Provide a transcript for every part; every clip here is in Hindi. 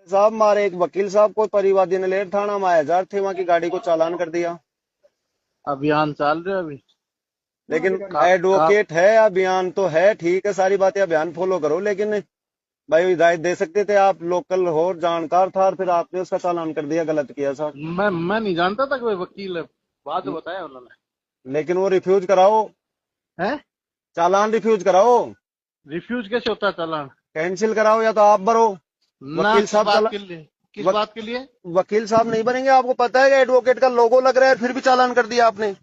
साहब हमारे एक वकील साहब को परिवादी ने लेर थाना मायाजार थे, वहां की गाड़ी को चालान कर दिया। अभियान चल रहा है अभी। लेकिन एडवोकेट है, अभियान तो है, ठीक है, सारी बातें अभियान फॉलो करो, लेकिन भाई हिदायत दे सकते थे आप, लोकल हो, जानकार था, और फिर आपने उसका चालान कर दिया, गलत किया सर। मैं नहीं जानता था कि वो वकील है, बाद में बताया उन्होंने। लेकिन वो रिफ्यूज कराओ, है चालान रिफ्यूज कराओ, रिफ्यूज कैसे होता है चालान? कैंसिल कराओ, या तो आप भरो। ना वकील किस साहब बात के लिए? किस वक, बात के लिए? वकील साहब नहीं बनेंगे, आपको पता है कि एडवोकेट का लोगो लग रहा है, फिर भी चालान कर दिया आपने।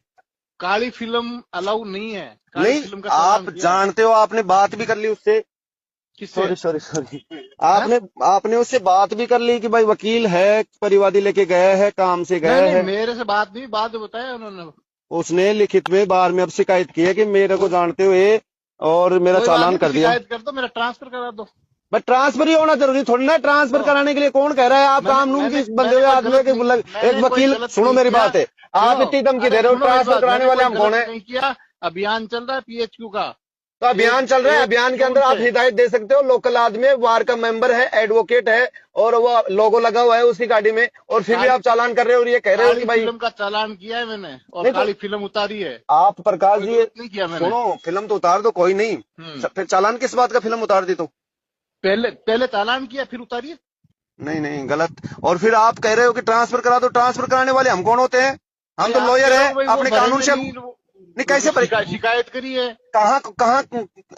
काली फिल्म अलाउ नहीं है, काली नहीं, फिल्म का चालान आप किया है। जानते हो, आपने बात भी कर ली उससे। किससे? सॉरी सॉरी सॉरी, आपने उससे बात भी कर ली कि भाई वकील है, परिवादी लेके गया है, काम से नहीं गया नहीं, है। मेरे से बात नहीं, बाद में बताया उन्होंने। उसने लिखित में बार में अब शिकायत की है कि मेरे को जानते हुए और मेरा कोई बात चालान नहीं, तो कर दिया। शिकायत कर दो, मेरा ट्रांसफर करा दो। बट ट्रांसफर ही होना जरूरी थोड़ी ना, ट्रांसफर तो कराने के लिए कौन कह रहा है? आप मैंने कानून मैंने की बंदे मैंने हुए कोई आदमी गलत के नहीं, एक मैंने कोई वकील, गलत सुनो नहीं मेरी किया। बात है, आप सुनो, इतनी धमकी अरे दे रहे हो, सुनो मेरी ट्रांसफर बात, कराने मैंने वाले कोई हम कौन गलत है? नहीं किया। अभियान चल रहा है पीएचक्यू का। तो अभियान चल रहा है, एक अभियान के जून अंदर आप से हिदायत दे सकते हो, लोकल आदमी है, वार का मेंबर है, एडवोकेट है, और वो लोगो लगा हुआ है उसकी गाड़ी में, और फिर भी काली आप चालान कर रहे हो और ये कह रहे हो कि काली भाई। फिल्म का चालान किया है मैंने, और नहीं तो काली फिल्म उतारी है। आप प्रकाश कोई जी, गलत नहीं किया मैंने। सुनो, फिल्म तो उतार दो, कोई नहीं, फिर चालान किस बात का? फिल्म उतार दी तो पहले पहले चालान किया फिर उतारिए। नहीं नहीं, गलत। और फिर आप कह रहे हो कि ट्रांसफर करा दो, ट्रांसफर कराने वाले हम कौन होते हैं? हम भाई तो आप लॉयर कह रहे है, हो भाई वो अपने कानून भरेंगे से नहीं, नहीं, कैसे शिकायत करी है। कहाँ कहाँ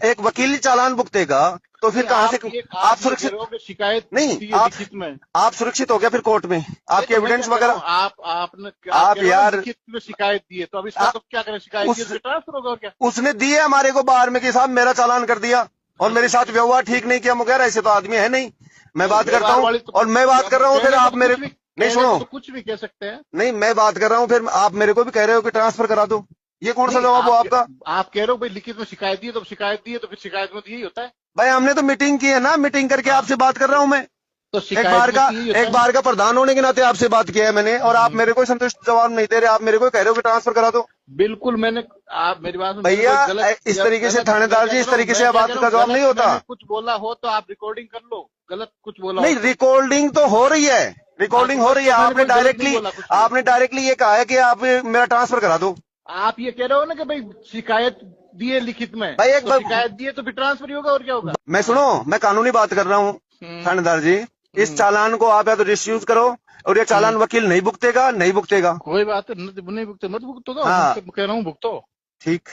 एक वकील ही चालान भुगतेगा, तो फिर नहीं, कहाँ से? आप आप ये कह सुरक्षित रहे हो कि शिकायत नहीं, दी है लिखित में। आप सुरक्षित हो गया फिर कोर्ट में, नहीं आपके तो मैं क्या एविडेंस कह रहा हूँ, वगैरह। आप आप कह रहे हो ना यार, लिखित में शिकायत दी है, तो अब इसका आ, तो क्या करें, शिकायत दी है उस तो ट्रांसफर होगा और क्या? उसने दी है हमारे को बाहर में कि साहब मेरा चालान कर दिया और हाँ मेरे तो साथ व्यवहार ठीक नहीं किया, मुगैर ऐसे तो आदमी है नहीं। मैं नहीं, बात करता व्यवहार हूँ वाली तो और मैं बात कर रहा हूँ, फिर आप मेरे नहीं, सुनो, कुछ भी कह सकते हैं। नहीं, मैं बात कर रहा हूँ, फिर आप मेरे को भी कह रहे हो कि ट्रांसफर करा दो, ये कौन सा नहीं, जवाब हुआ आपका? आप कह रहे हो भाई लिखित में शिकायत दी है, तो शिकायत दी है तो फिर शिकायत में तो यही होता है। भाई हमने तो मीटिंग की है ना, मीटिंग करके हाँ आपसे बात कर रहा हूँ मैं। तो शिकायत में तो यही होता एक है। बार का प्रधान होने के नाते आपसे बात किया है मैंने, और आप मेरे को संतुष्ट जवाब नहीं दे रहे, आप मेरे को कह रहे हो कि ट्रांसफर करा दो। बिल्कुल, मैंने आप मेरी बात में, मैंने भैया कोई गलत इस तरीके से गलत मैं थानेदार क्या जी, कह इस रहा हूँ, तरीके से मैं क्या बात कह रहा का हूँ, जवाब नहीं गलत होता। मैंने कुछ बोला हो तो आप रिकॉर्डिंग कर लो, गलत कुछ बोला हो नहीं, तो। रिकॉर्डिंग तो हो रही है, हाँ तो रिकॉर्डिंग हो बस, रही है, तो मैंने कोई गलत नहीं बोला कुछ भी। आपने डायरेक्टली ये कहा है कि आप मेरा ट्रांसफर करा दो। आप ये कह रहे हो ना कि भाई शिकायत दी है लिखित में, भाई एक तो शिकायत दी है तो फिर ट्रांसफर ही होगा और क्या होगा। मैं, सुनो, मैं कानूनी बात कर रहा हूँ हम्म, थानेदार जी, इस हम्म, चालान को आप या तो डिस्यूज करो, और ये चालान वकील नहीं भुगतेगा, नहीं भुगतेगा। कोई बात नहीं, नहीं भुगतो मत भुगतो, तो हाँ मैं कह रहा हूँ भुगतो। ठीक।